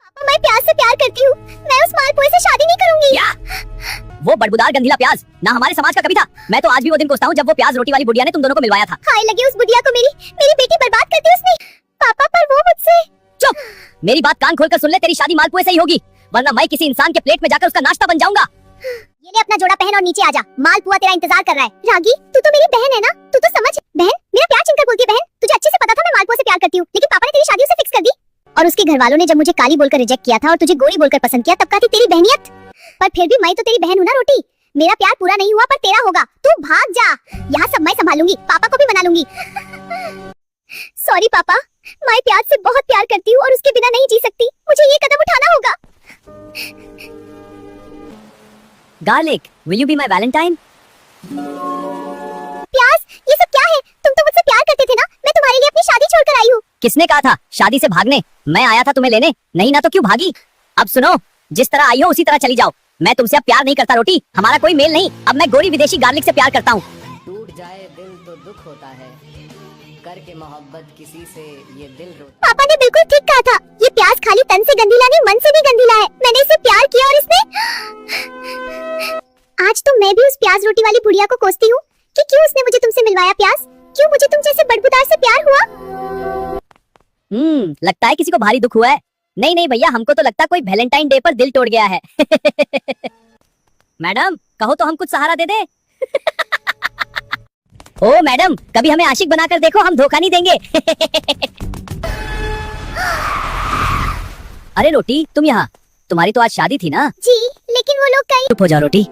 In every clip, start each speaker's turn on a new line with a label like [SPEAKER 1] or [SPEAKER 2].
[SPEAKER 1] पापा मैं प्याज से प्यार करती हूँ। मैं उस मालपुए से शादी नहीं करूंगी।
[SPEAKER 2] क्या? वो बड़बुदार गंधीला प्याज ना हमारे समाज का कभी था। मैं तो आज भी वो दिन कोसता हूँ जब वो प्याज रोटी वाली बुढ़िया ने तुम दोनों को मिलवाया था।
[SPEAKER 1] हाय लगी उस बुढ़िया को, मेरी बेटी बर्बाद कर दी उसने। पापा पर वो मुझसे।
[SPEAKER 2] चुप, मेरी बात कान खोलकर सुन ले। तेरी शादी मालपुए से ही होगी, वरना मैं किसी इंसान के प्लेट में जाकर उसका नाश्ता बन जाऊंगा।
[SPEAKER 1] ये ले अपना जोड़ा पहन और नीचे आजा, मालपुआ तेरा इंतजार कर रहा है। रागी तू तो मेरी बहन है ना, तू तो समझ। बहन मेरा प्यार चिनकर बोलती है बहन। तुझे अच्छे से पता था मैं मालपुआ से प्यार करती हूँ, लेकिन पापा ने तेरी शादी उससे फिक्स कर दी। और उसके घर वालों ने जब मुझे काली बोलकर रिजेक्ट किया था और तुझे गोरी बोलकर पसंद किया, तब कहा थी तेरी बहनियत। पर फिर भी मैं तो तेरी बहन हूँ ना रोटी। मेरा प्यार पूरा नहीं हुआ पर तेरा होगा। तू भाग जा, यहाँ सब मैं संभालूंगी, पापा को भी मना लूंगी। सॉरी पापा, मैं प्यार से बहुत प्यार करती हूँ और उसके बिना नहीं जी सकती। मुझे ये कदम उठाना होगा।
[SPEAKER 2] Garlic, will you be my Valentine?
[SPEAKER 1] प्याज, ये सब क्या है? तुम तो मुझसे प्यार करते थे ना। मैं तुम्हारे लिए अपनी शादी छोड़कर आई हूँ।
[SPEAKER 2] किसने कहा था शादी से भागने? मैं आया था तुम्हें लेने, नहीं ना तो क्यों भागी? अब सुनो, जिस तरह आई हो उसी तरह चली जाओ। मैं तुमसे अब प्यार नहीं करता रोटी, हमारा कोई मेल नहीं। अब मैं गोरी विदेशी गार्लिक से प्यार करता हूँ।
[SPEAKER 3] टूट जाए दिल तो दुख होता है, करके मोहब्बत किसी से ये दिल रोता।
[SPEAKER 1] पापा ने बिल्कुल ठीक कहा था। ये प्याज खाली तन से गंदीला नहीं, मन से भी गंदीला है। मैंने इसे प्यार किया और इसने। आज तो मैं भी उस प्याज रोटी वाली बुढ़िया को कोसती हूँ कि क्यों उसने मुझे तुमसे मिलवाया। प्याज, क्यों मुझे तुम जैसे बड़बुदार से प्यार हुआ?
[SPEAKER 2] लगता है किसी को भारी दुख हुआ है। नहीं नहीं भैया, हमको तो लगता कोई वैलेंटाइन डे पर दिल तोड़ गया है। मैडम कहो तो हम कुछ सहारा दे दे। ओ मैडम, कभी हमें आशिक बनाकर देखो, हम धोखा नहीं देंगे। अरे रोटी, तुम यहाँ? तुम्हारी तो आज शादी थी ना?
[SPEAKER 1] जी, लेकिन वो लोग कहीं।
[SPEAKER 2] चुप हो जाओ रोटी।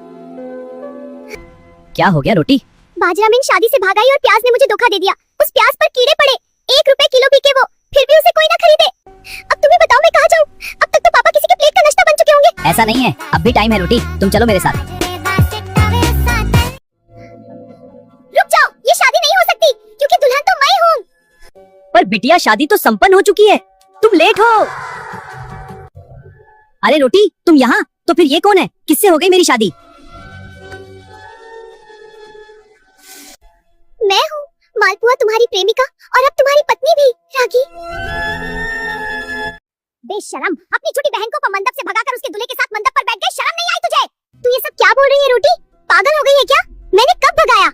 [SPEAKER 2] क्या हो गया रोटी?
[SPEAKER 1] बाजरामीन शादी से भाग आई और प्याज ने मुझे धोखा दे दिया। उस प्याज पर कीड़े पड़े, 1 रुपए किलो बिके वो, फिर भी उसे कोई ना खरीदे। अब तुम्हें बताओ मैं कहाँ जाऊँ? अब तक तो पापा किसी के प्लेट का नाश्ता बन चुके होंगे।
[SPEAKER 2] ऐसा नहीं है, अब भी टाइम है रोटी, तुम चलो मेरे साथ।
[SPEAKER 1] रुक जाओ, ये शादी नहीं हो सकती क्योंकि दुल्हन तो मैं हूँ।
[SPEAKER 2] पर बिटिया शादी तो संपन्न हो चुकी है, तुम लेट हो। अरे रोटी, तुम यहाँ? तो फिर ये कौन है? किससे हो गई मेरी शादी?
[SPEAKER 1] मैं हूँ मालपुआ, तुम्हारी प्रेमिका और अब तुम्हारी पत्नी भी। रागी बेशरम, अपनी छोटी बहन को मंडप से भगाकर उसके दूल्हे के साथ मंडप पर बैठ गई। शर्म नहीं आई तुझे? तू ये सब क्या बोल रही है रोटी? पागल हो गई है क्या? मैंने कब भगाया?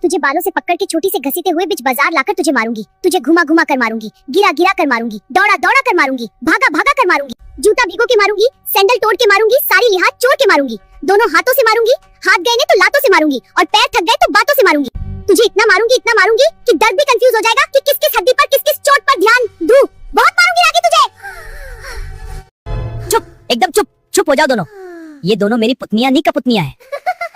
[SPEAKER 1] तुझे बालों से पकड़ के चोटी से घसीटे हुए बीच बाजार लाकर तुझे मारूंगी। तुझे घुमा घुमा कर मारूंगी, गिरा गिरा कर मारूंगी, दौड़ा दौड़ा कर मारूंगी, भागा भागा कर मारूंगी, जूता भिगो के मारूंगी, सैंडल तोड़ के मारूंगी, सारी लिहाज चोर के मारूंगी, दोनों हाथों से मारूंगी, हाथ गए ने तो लातों से मारूंगी और पैर थक गए तो बातों से मारूंगी। तुझे इतना मारूंगी कि दर्द भी कंफ्यूज हो जाएगा कि किस किस हड्डी पर किस किस चोट पर ध्यान दूं। बहुत मारूंगी रागी तुझे।
[SPEAKER 2] चुप, एकदम चुप, चुप हो जाओ दोनों। ये दोनों मेरी पुतनियां नहीं कपुतनियां हैं।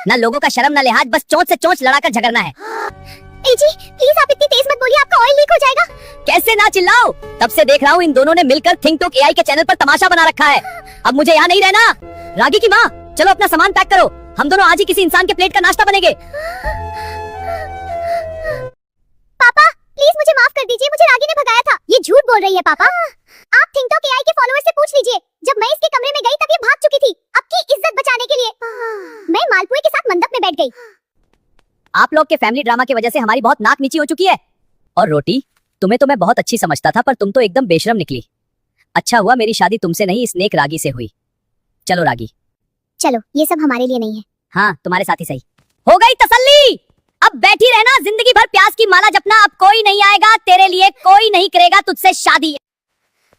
[SPEAKER 2] ना लोगों का शर्म ना लिहाज, बस चोंच से चोंच लड़ाकर झगड़ना है।
[SPEAKER 1] ए जी प्लीज आप इतनी तेज मत बोलिए, आपका ऑयल लीक हो जाएगा।
[SPEAKER 2] कैसे ना चिल्लाओ, तब से देख रहा हूँ इन दोनों ने मिलकर थिंक टॉक एआई के चैनल पर तमाशा बना रखा है। अब मुझे यहाँ नहीं रहना। रागी की माँ, चलो अपना सामान पैक करो, हम दोनों आज ही किसी इंसान के प्लेट का नाश्ता बनेंगे।
[SPEAKER 1] पापा प्लीज मुझे माफ कर दीजिए, मुझे रागी ने भगाया था। ये झूठ बोल रही है पापा। आप थिंक टॉक एआई के फॉलोअर्स से पूछ लीजिए, जब मैं इसके कमरे में गई तब ये भाग चुकी थी। आपकी इज्जत बचाने के लिए मैं मालपुए के साथ मंडप में बैठ गई।
[SPEAKER 2] आप लोग के फैमिली ड्रामा की वजह से हमारी बहुत नाक नीची हो चुकी है। और रोटी, तुम्हें तो मैं बहुत अच्छी समझता था, पर तुम तो एकदम बेशरम निकली। अच्छा हुआ मेरी शादी तुमसे नहीं इस नेक रागी से हुई। चलो रागी।
[SPEAKER 1] चलो, ये सब हमारे लिए नहीं है।
[SPEAKER 2] हाँ, तुम्हारे साथ ही सही। हो गई तसल्ली, अब बैठी रहना, जिंदगी भर प्याज की माला जपना। अब कोई नहीं आएगा तेरे लिए, कोई नहीं करेगा तुझसे शादी।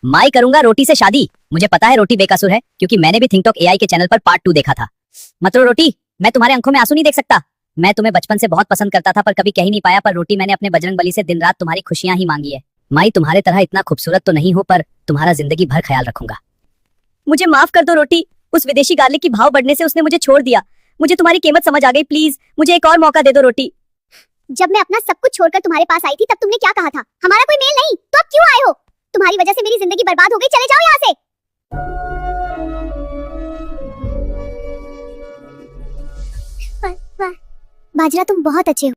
[SPEAKER 2] मैं करूंगा रोटी से शादी। मुझे पता है रोटी बेकसूर है, क्योंकि मैंने भी थिंक टॉक एआई के चैनल पर पार्ट 2 देखा था। मतलब रोटी, मैं तुम्हारे आंखों में आंसू नहीं देख सकता। मैं तुम्हें बचपन से बहुत पसंद करता था, पर कभी कह ही नहीं पाया। पर रोटी, मैंने अपने बजरंगबली से दिन रात तुम्हारी खुशियां ही मांगी है। मैं तुम्हारे तरह इतना खूबसूरत तो नहीं हूँ, पर तुम्हारा जिंदगी भर ख्याल रखूंगा। मुझे माफ कर दो रोटी, उस विदेशी गार्लिक की भाव बढ़ने से उसने मुझे छोड़ दिया। मुझे तुम्हारी कीमत समझ आ गई, प्लीज मुझे एक और मौका दे दो रोटी।
[SPEAKER 1] जब मैं अपना सब कुछ छोड़कर तुम्हारे पास आई थी तब तुमने क्या कहा था? हमारा कोई मेल नहीं, तो अब क्यों आए हो? तुम्हारी वजह से मेरी जिंदगी बर्बाद हो गई, चले जाओ यहाँ से। बाजरा तुम बहुत अच्छे हो।